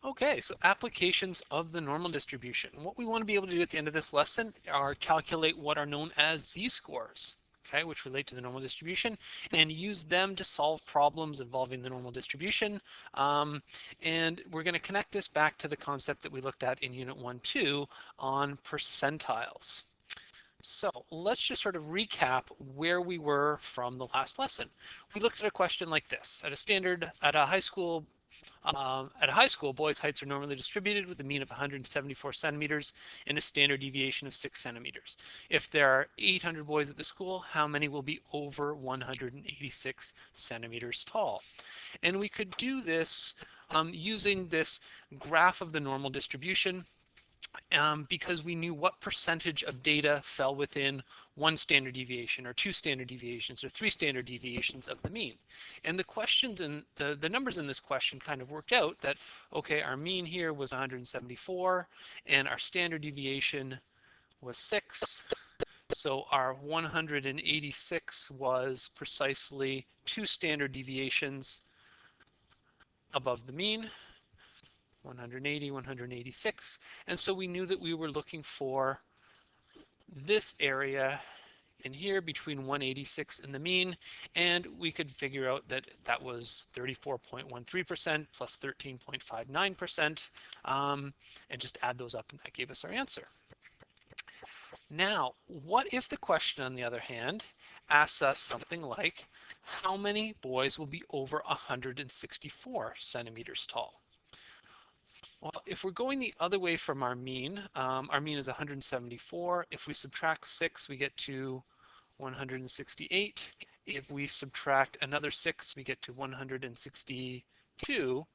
Okay, so applications of the normal distribution. What we want to be able to do at the end of this lesson are calculate what are known as z-scores, okay, which relate to the normal distribution, and use them to solve problems involving the normal distribution. And we're going to connect this back to the concept that we looked at in Unit 1-2 on percentiles. So let's just sort of recap where we were from the last lesson. We looked at a question like this. At a high school, boys' heights are normally distributed with a mean of 174 centimeters and a standard deviation of 6 centimeters. If there are 800 boys at the school, how many will be over 186 centimeters tall? And we could do this using this graph of the normal distribution. Because we knew what percentage of data fell within 1 standard deviation or 2 standard deviations or 3 standard deviations of the mean. And the questions and the numbers in this question kind of worked out that, okay, our mean here was 174 and our standard deviation was 6. So our 186 was precisely 2 standard deviations above the mean. 180, 186, and so we knew that we were looking for this area in here between 186 and the mean, and we could figure out that that was 34.13% plus 13.59%, and just add those up, and that gave us our answer. Now, what if the question, on the other hand, asks us something like, how many boys will be over 164 centimeters tall? Well, if we're going the other way from our mean is 174. If we subtract 6, we get to 168. If we subtract another 6, we get to 162.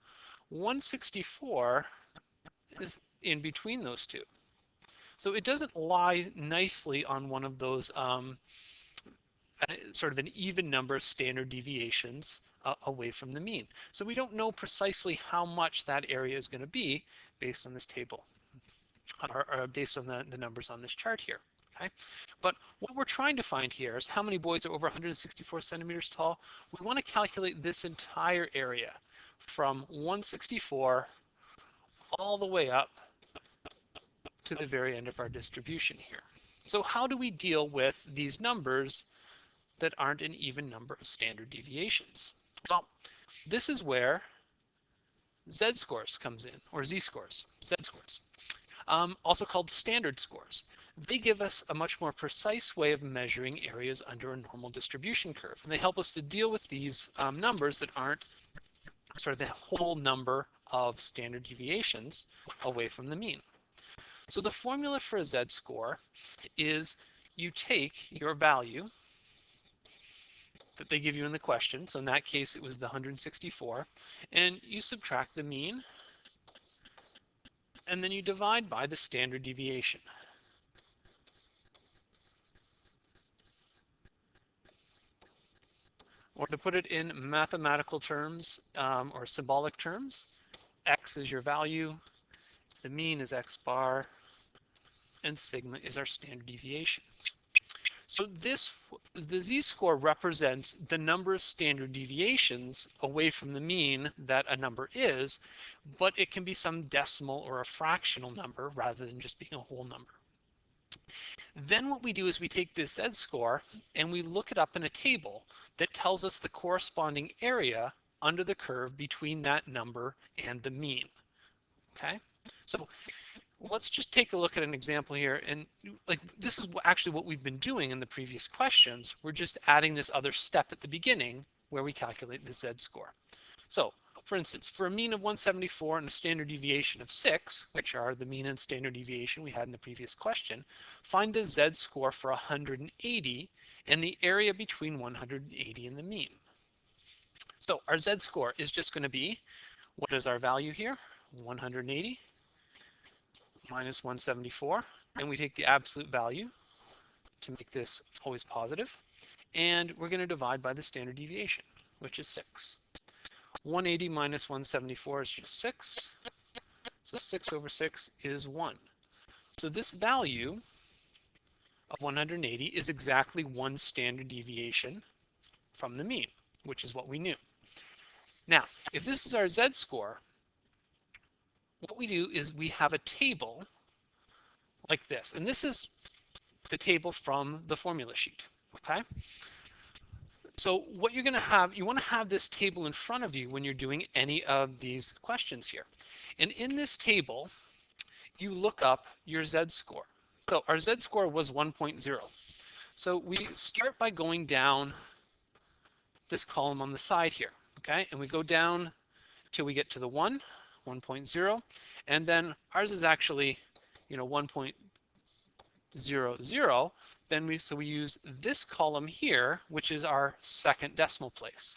164 is in between those two. So it doesn't lie nicely on one of those sort of an even number of standard deviations away from the mean. So we don't know precisely how much that area is going to be based on this table, or based on the numbers on this chart here. Okay? But what we're trying to find here is how many boys are over 164 centimeters tall. We want to calculate this entire area from 164 all the way up to the very end of our distribution here. So how do we deal with these numbers that aren't an even number of standard deviations? Well, this is where z-scores comes in, or z-scores, z-scores, also called standard scores. They give us a much more precise way of measuring areas under a normal distribution curve, and they help us to deal with these numbers that aren't sort of the whole number of standard deviations away from the mean. So the formula for a z-score is you take your value that they give you in the question, so in that case it was the 164, and you subtract the mean, and then you divide by the standard deviation. Or to put it in mathematical terms, or symbolic terms, x is your value, the mean is x bar, and sigma is our standard deviation. So the z-score represents the number of standard deviations away from the mean that a number is, but it can be some decimal or a fractional number rather than just being a whole number. Then what we do is we take this z-score and we look it up in a table that tells us the corresponding area under the curve between that number and the mean. Okay, so let's just take a look at an example here, and like this is actually what we've been doing in the previous questions. We're just adding this other step at the beginning where we calculate the z-score. So for instance, for a mean of 174 and a standard deviation of 6, which are the mean and standard deviation we had in the previous question, find the z-score for 180 and the area between 180 and the mean. So our z-score is just going to be, what is our value here? 180 minus 174, and we take the absolute value to make this always positive, and we're going to divide by the standard deviation, which is 6. 180 minus 174 is just 6, so 6 over 6 is 1. So this value of 180 is exactly 1 standard deviation from the mean, which is what we knew. Now, if this is our z-score, what we do is we have a table like this, and this is the table from the formula sheet, okay? So what you're going to have, you want to have this table in front of you when you're doing any of these questions here. And in this table, you look up your z-score. So our z-score was 1.0. So we start by going down this column on the side here, okay? And we go down till we get to the 1.0, and then ours is actually, 1.00. Then we use this column here, which is our second decimal place.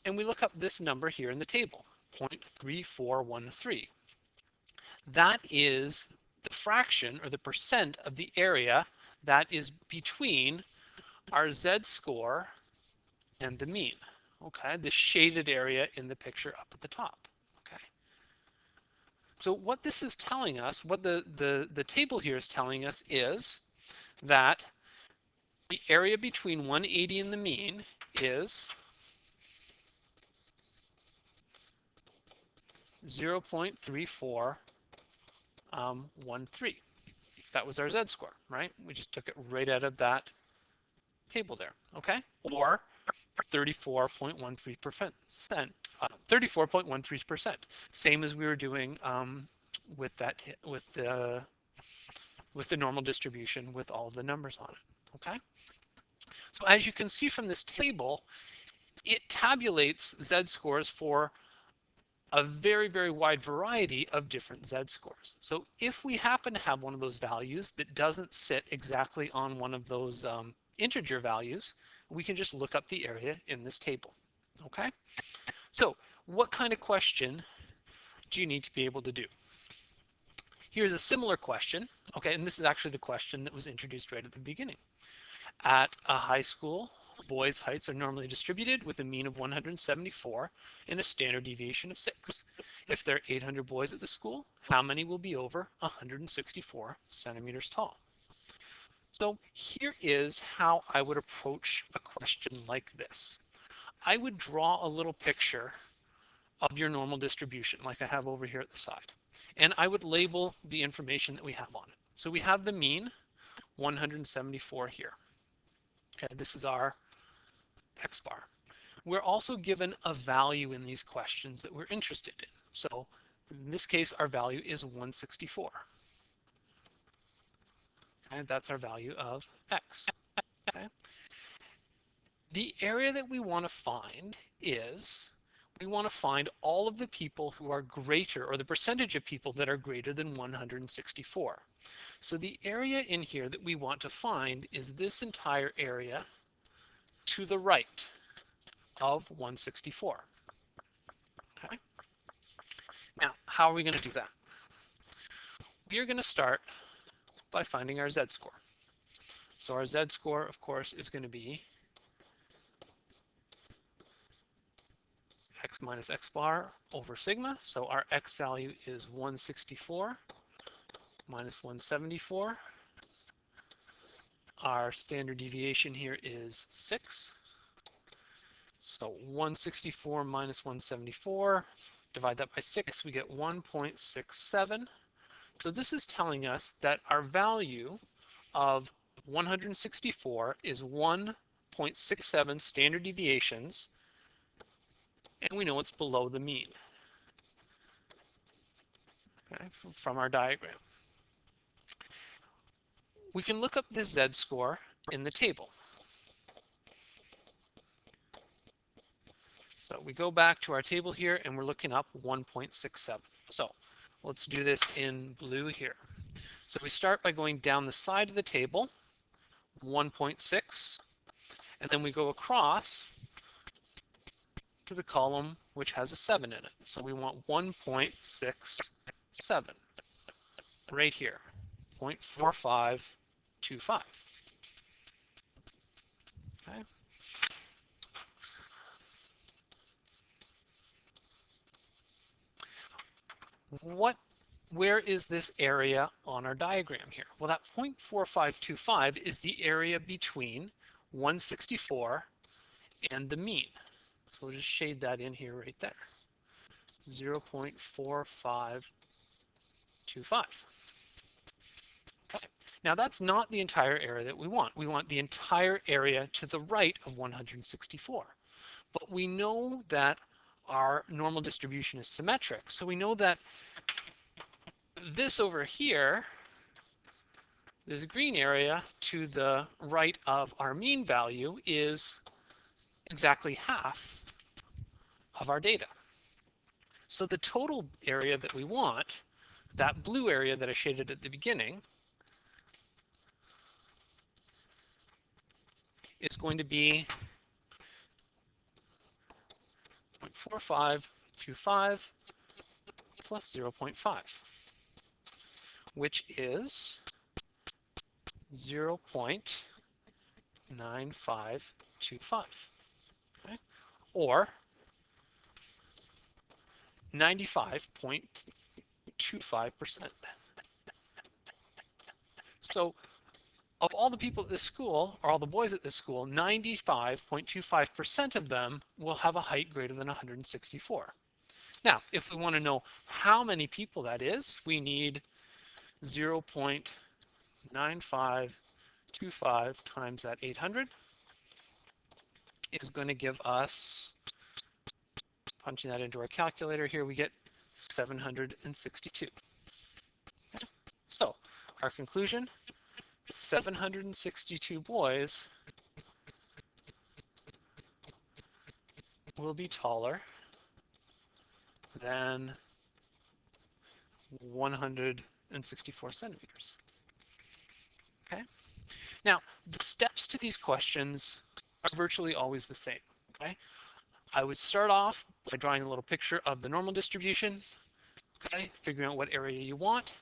And we look up this number here in the table, 0.3413. That is the fraction or the percent of the area that is between our z-score and the mean. Okay, the shaded area in the picture up at the top. Okay. So what this is telling us, what the table here is telling us is that the area between 180 and the mean is 0.3413. That was our z-score, right? We just took it right out of that table there, okay? Or 34.13%. 34.13%. Same as we were doing with the normal distribution with all the numbers on it. Okay. So as you can see from this table, it tabulates z-scores for a very, very wide variety of different z-scores. So if we happen to have one of those values that doesn't sit exactly on one of those integer values, we can just look up the area in this table. Okay. So what kind of question do you need to be able to do? Here's a similar question. Okay, and this is actually the question that was introduced right at the beginning. At a high school, boys' heights are normally distributed with a mean of 174 and a standard deviation of 6. If there are 800 boys at the school, how many will be over 164 centimeters tall? So here is how I would approach a question like this. I would draw a little picture of your normal distribution like I have over here at the side. And I would label the information that we have on it. So we have the mean, 174 here. Okay, this is our X bar. We're also given a value in these questions that we're interested in. So in this case, our value is 164. Okay, that's our value of X. Okay. The area that we want to find is, we want to find all of the people who are greater, or the percentage of people that are greater than 164. So the area in here that we want to find is this entire area to the right of 164. Okay. Now, how are we going to do that? We are going to start by finding our z-score. So our z-score, of course, is going to be x minus x bar over sigma. So our x value is 164 minus 174. Our standard deviation here is 6. So 164 minus 174, divide that by 6, we get 1.67. So this is telling us that our value of 164 is 1.67 standard deviations, and we know it's below the mean, okay, from our diagram. We can look up this z-score in the table. So we go back to our table here and we're looking up 1.67. So let's do this in blue here. So we start by going down the side of the table, 1.6, and then we go across to the column which has a 7 in it. So we want 1.67 right here, 0.4525. Okay. Where is this area on our diagram here? Well, that 0.4525 is the area between 164 and the mean. So we'll just shade that in here right there. 0.4525. Okay. Now that's not the entire area that we want. We want the entire area to the right of 164. But we know that our normal distribution is symmetric. So we know that this over here, this green area to the right of our mean value, is exactly half of our data. So the total area that we want, that blue area that I shaded at the beginning, is going to be 0.4525 plus 0.5, which is 0.9525, okay? Or 95.25%. So of all the people at this school, or all the boys at this school, 95.25% of them will have a height greater than 164. Now, if we want to know how many people that is, we need 0.9525 times that 800 is going to give us, punching that into our calculator here, we get 762. So our conclusion, 762 boys will be taller than 164 centimeters. Okay. Now, the steps to these questions are virtually always the same. Okay. I would start off by drawing a little picture of the normal distribution. Okay. Figuring out what area you want.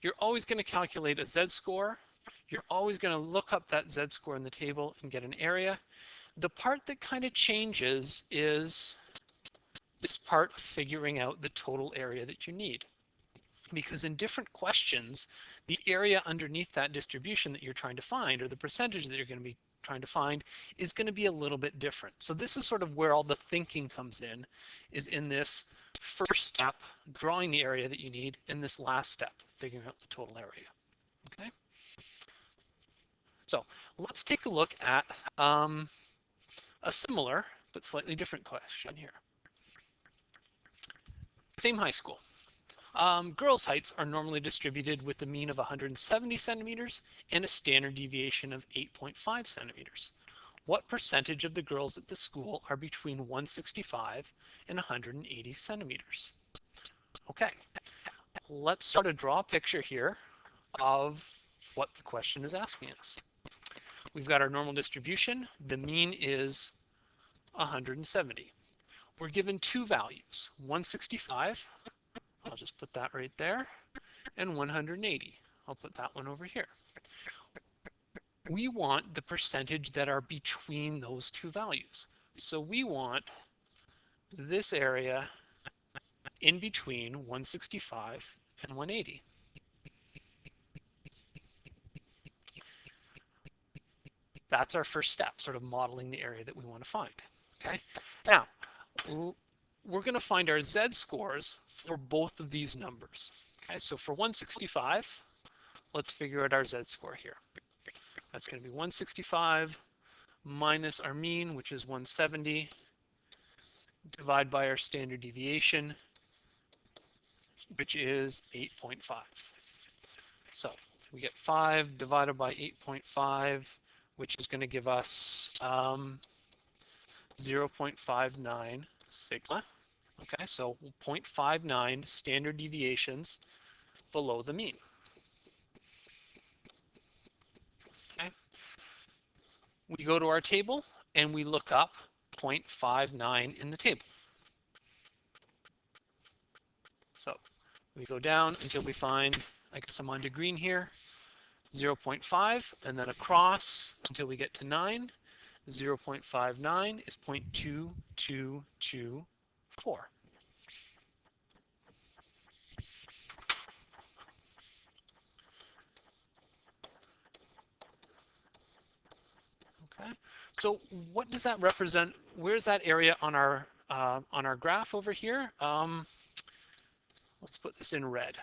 You're always going to calculate a z-score. You're always going to look up that z-score in the table and get an area. The part that kind of changes is this part of figuring out the total area that you need. Because in different questions, the area underneath that distribution that you're trying to find, or the percentage that you're going to be trying to find, is going to be a little bit different. So this is sort of where all the thinking comes in, is in this first step, drawing the area that you need, and this last step, figuring out the total area. Okay. So let's take a look at a similar but slightly different question here. Same high school. Girls' heights are normally distributed with a mean of 170 centimeters and a standard deviation of 8.5 centimeters. What percentage of the girls at the school are between 165 and 180 centimeters? Okay, let's sort of draw a picture here of what the question is asking us. We've got our normal distribution. The mean is 170. We're given two values, 165. I'll just put that right there, and 180. I'll put that one over here. We want the percentage that are between those two values. So we want this area in between 165 and 180. That's our first step, sort of modeling the area that we want to find. Okay. Now, we're going to find our z-scores for both of these numbers. Okay, so for 165, let's figure out our z-score here. That's going to be 165 minus our mean, which is 170, divide by our standard deviation, which is 8.5. So we get 5 divided by 8.5, which is going to give us 0.596. Okay, so 0.59 standard deviations below the mean. Okay. We go to our table and we look up 0.59 in the table. So we go down until we find, I guess I'm on to green here, 0.5, and then across until we get to 9. 0.59 is 0.2224. Okay, so what does that represent? Where's that area on our on our graph over here, let's put this in red.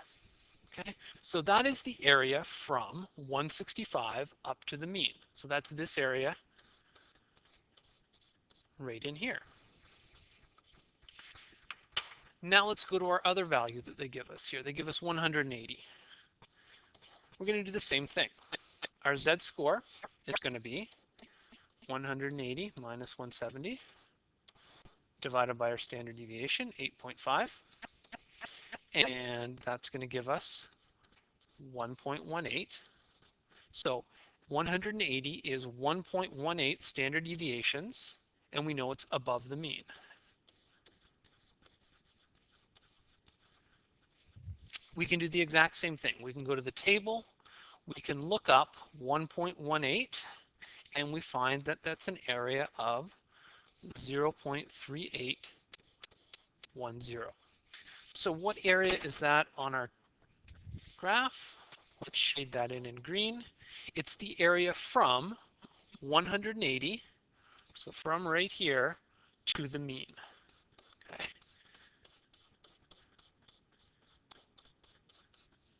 Okay, so that is the area from 165 up to the mean. So that's this area right in here. Now let's go to our other value that they give us here. They give us 180. We're going to do the same thing. Our z-score is going to be 180 minus 170 divided by our standard deviation, 8.5. And that's going to give us 1.18. So 180 is 1.18 standard deviations, and we know it's above the mean. We can do the exact same thing. We can go to the table, we can look up 1.18, and we find that that's an area of 0.3810. So what area is that on our graph? Let's shade that in green. It's the area from 180, so from right here to the mean. Okay.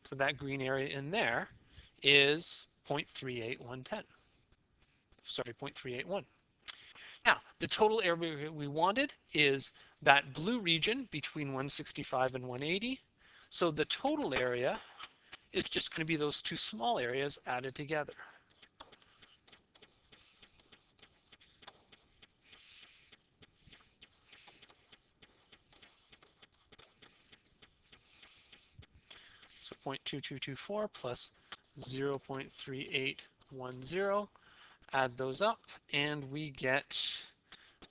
So that green area in there is 0.38110. Sorry, 0.381. Now, the total area we wanted is that blue region between 165 and 180. So the total area is just going to be those two small areas added together. So 0.2224 plus 0.3810. Add those up, and we get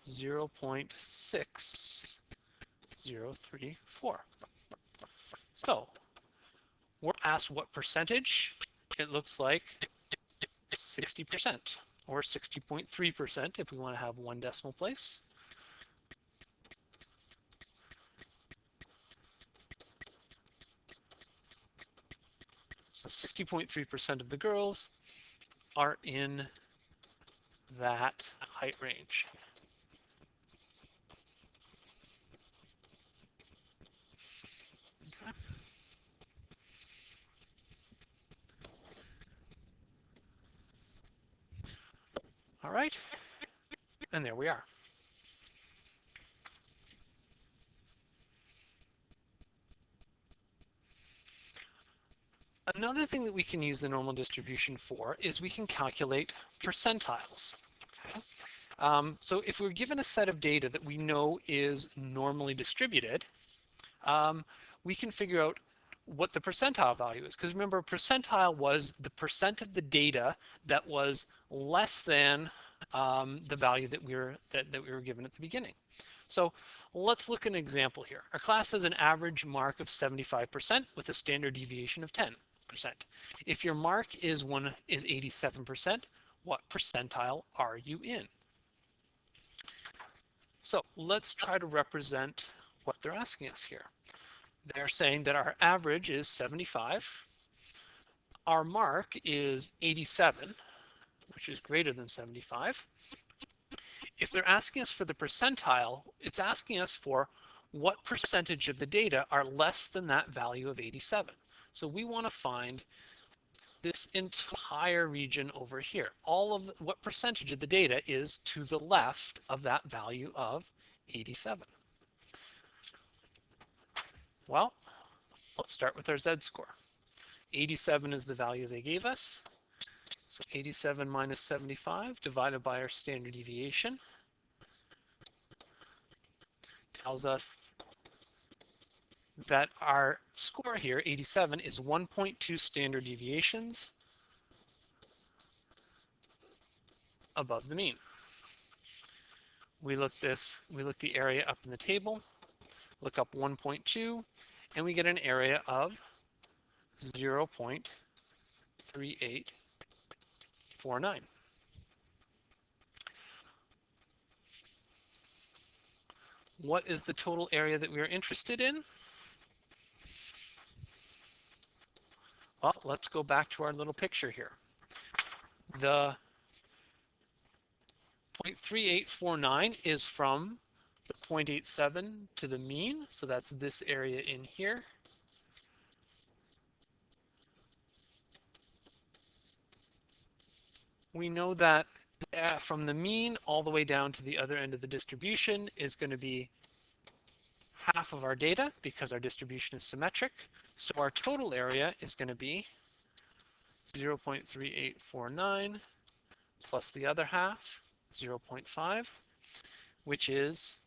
0.6034. So we're asked what percentage. It looks like 60%, or 60.3% if we want to have one decimal place. So 60.3% of the girls are in that height range. Okay. All right, and there we are. Another thing that we can use the normal distribution for is we can calculate percentiles. Okay? So if we're given a set of data that we know is normally distributed, we can figure out what the percentile value is. Because remember, percentile was the percent of the data that was less than the value that we were given at the beginning. So let's look at an example here. Our class has an average mark of 75% with a standard deviation of 10%. If your mark is 87%, what percentile are you in? So let's try to represent what they're asking us here. They're saying that our average is 75. Our mark is 87, which is greater than 75. If they're asking us for the percentile, it's asking us for what percentage of the data are less than that value of 87. So we want to find this entire region over here. What percentage of the data is to the left of that value of 87? Well, let's start with our z-score. 87 is the value they gave us. So 87 minus 75 divided by our standard deviation tells us that our score here, 87, is 1.2 standard deviations above the mean. We look the area up in the table, look up 1.2, and we get an area of 0.3849. What is the total area that we are interested in? Well, let's go back to our little picture here. The 0.3849 is from the 0.87 to the mean, so that's this area in here. We know that from the mean all the way down to the other end of the distribution is going to be half of our data because our distribution is symmetric. So our total area is going to be 0.3849 plus the other half, 0.5, which is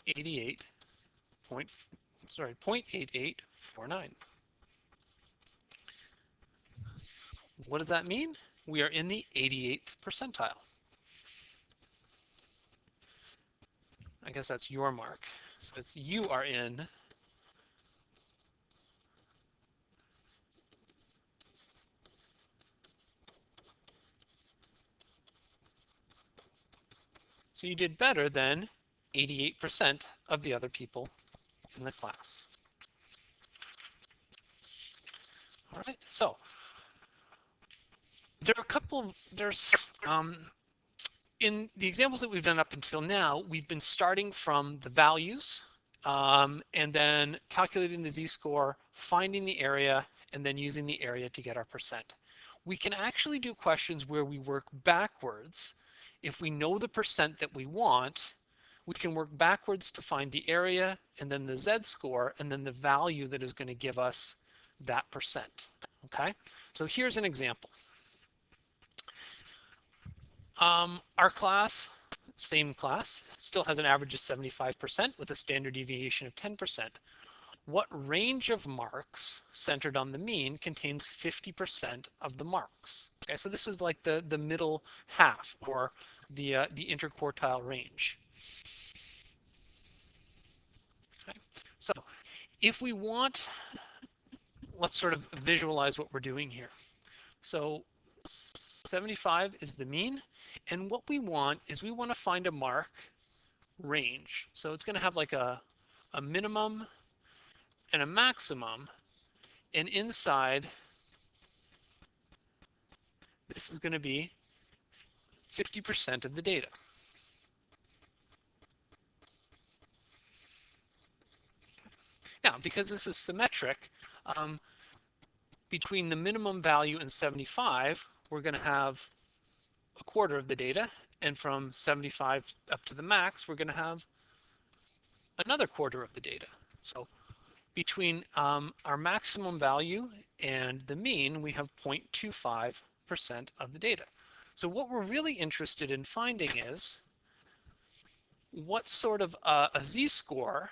0.8849. What does that mean? We are in the 88th percentile. I guess that's your mark. So it's you are in so you did better than 88% of the other people in the class. All right, so in the examples that we've done up until now, we've been starting from the values and then calculating the z-score, finding the area, and then using the area to get our percent. We can actually do questions where we work backwards. If we know the percent that we want, we can work backwards to find the area and then the z-score and then the value that is going to give us that percent. Okay, so here's an example. Our class, same class, still has an average of 75% with a standard deviation of 10%. What range of marks centered on the mean contains 50% of the marks? Okay, so this is like the middle half or the interquartile range. Okay, so if we want, let's sort of visualize what we're doing here. So 75 is the mean, and what we want is we want to find a mark range. So it's going to have like a minimum and a maximum, and inside this is going to be 50% of the data. Now, because this is symmetric, between the minimum value and 75, we're going to have a quarter of the data, and from 75 up to the max, we're going to have another quarter of the data. So between our maximum value and the mean, we have 0.25% of the data. So what we're really interested in finding is what sort of a z-score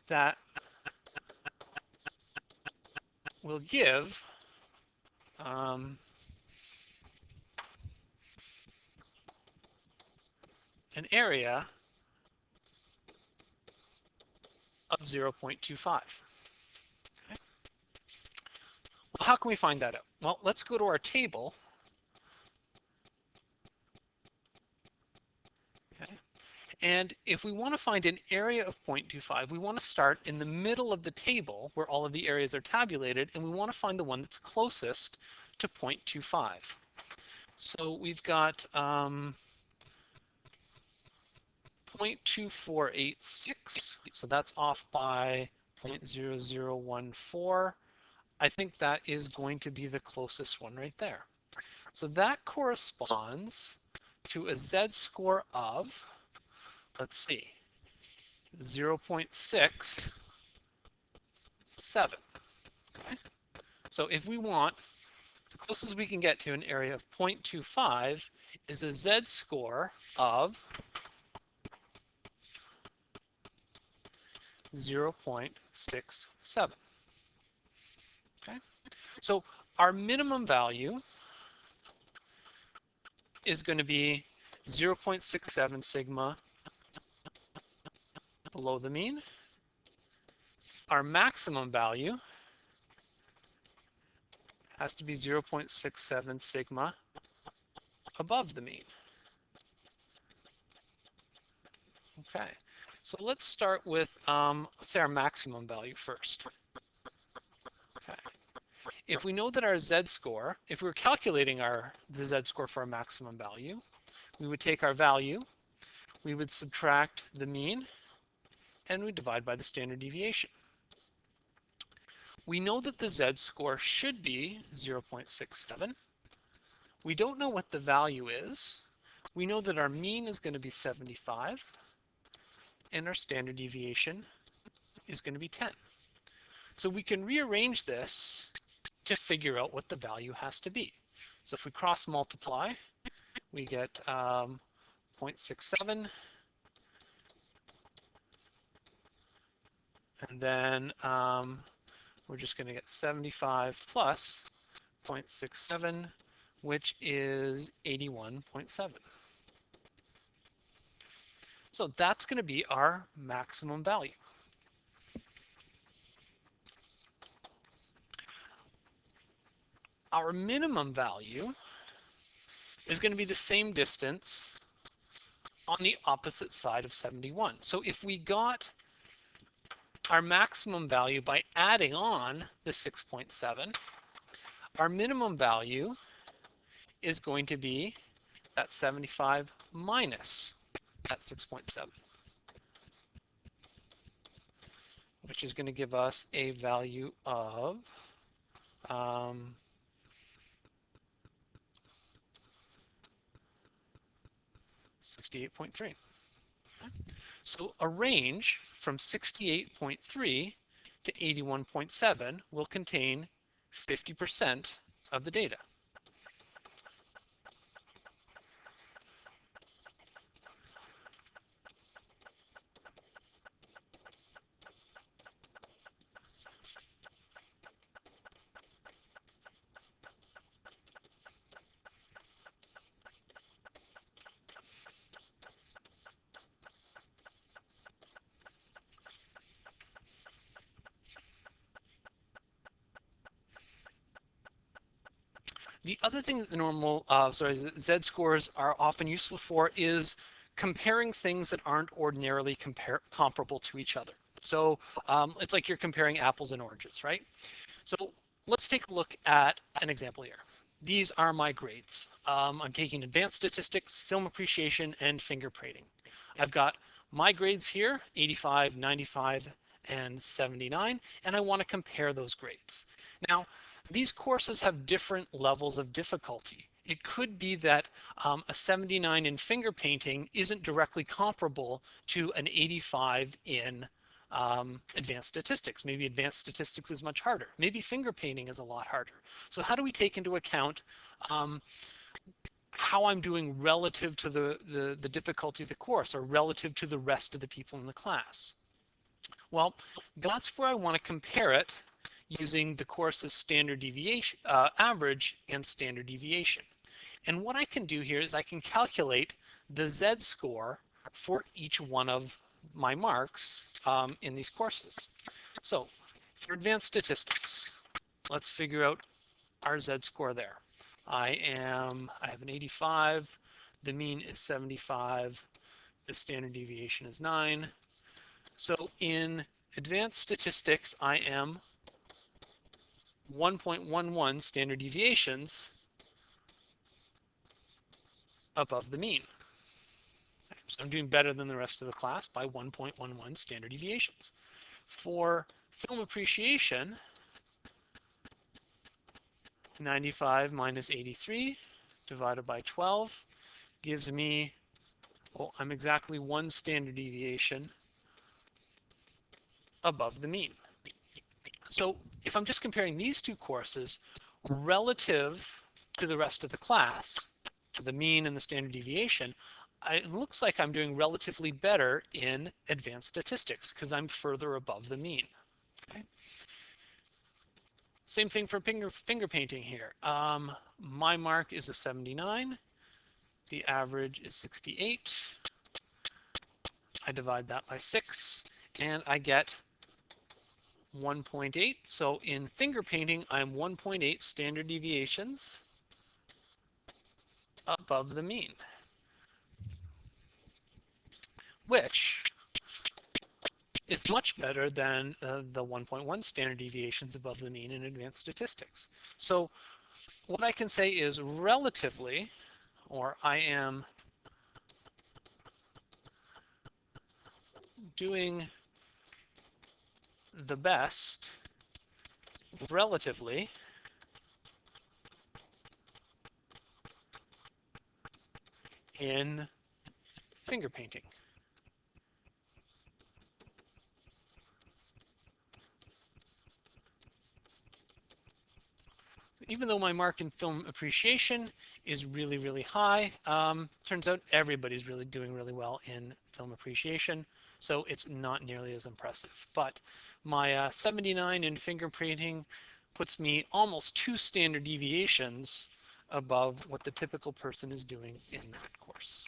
that will give an area of 0.25. Okay. Well, how can we find that out? Well, let's go to our table. Okay. And if we want to find an area of 0.25, we want to start in the middle of the table where all of the areas are tabulated, and we want to find the one that's closest to 0.25. So we've got 0.2486, so that's off by 0.0014. I think that is going to be the closest one right there. So that corresponds to a z-score of, let's see, 0.67. Okay? So if we want, the closest we can get to an area of 0.25 is a z-score of 0.67. Okay? So our minimum value is going to be 0.67 sigma below the mean. Our maximum value has to be 0.67 sigma above the mean. Okay, so let's start with, let's say our maximum value first. Okay, if we know that our z-score, if we were calculating the z-score for our maximum value, we would take our value, we would subtract the mean, and we divide by the standard deviation. We know that the z-score should be 0.67. We don't know what the value is. We know that our mean is going to be 75, and our standard deviation is going to be 10. So we can rearrange this to figure out what the value has to be. So if we cross multiply, we get 0.67, and then we're just going to get 75 plus 0.67, which is 81.7. So that's going to be our maximum value. Our minimum value is going to be the same distance on the opposite side of 71. So if we got our maximum value by adding on the 6.7, our minimum value is going to be that 75 minus that 6.7, which is going to give us a value of 68.3. So a range from 68.3 to 81.7 will contain 50% of the data. The other thing that the z-scores are often useful for is comparing things that aren't ordinarily comparable to each other. So it's like you're comparing apples and oranges, right? So let's take a look at an example here. These are my grades. I'm taking advanced statistics, film appreciation, and fingerprinting. I've got my grades here, 85, 95, and 79, and I want to compare those grades. Now, these courses have different levels of difficulty. It could be that a 79 in finger painting isn't directly comparable to an 85 in advanced statistics. Maybe advanced statistics is much harder. Maybe finger painting is a lot harder. So how do we take into account how I'm doing relative to the difficulty of the course or relative to the rest of the people in the class? Well, that's where I want to compare it using the course's standard deviation, average and standard deviation. And what I can do here is I can calculate the z-score for each one of my marks in these courses. So for advanced statistics, let's figure out our z-score there. I have an 85, the mean is 75, the standard deviation is 9. So in advanced statistics, I am 1.11 standard deviations above the mean. So I'm doing better than the rest of the class by 1.11 standard deviations. For film appreciation, 95 minus 83 divided by 12 gives me, well, I'm exactly 1 standard deviation above the mean. So if I'm just comparing these two courses relative to the rest of the class, to the mean and the standard deviation, it looks like I'm doing relatively better in advanced statistics because I'm further above the mean. Okay. Same thing for finger painting here. My mark is a 79. The average is 68. I divide that by 6, and I get 1.8. So in finger painting, I'm 1.8 standard deviations above the mean, which is much better than the 1.1 standard deviations above the mean in advanced statistics. So what I can say is relatively, or I am doing the best relatively in finger painting. Even though my mark in film appreciation is really, really high, turns out everybody's really doing really well in film appreciation, so it's not nearly as impressive. But my 79 in fingerprinting puts me almost 2 standard deviations above what the typical person is doing in that course.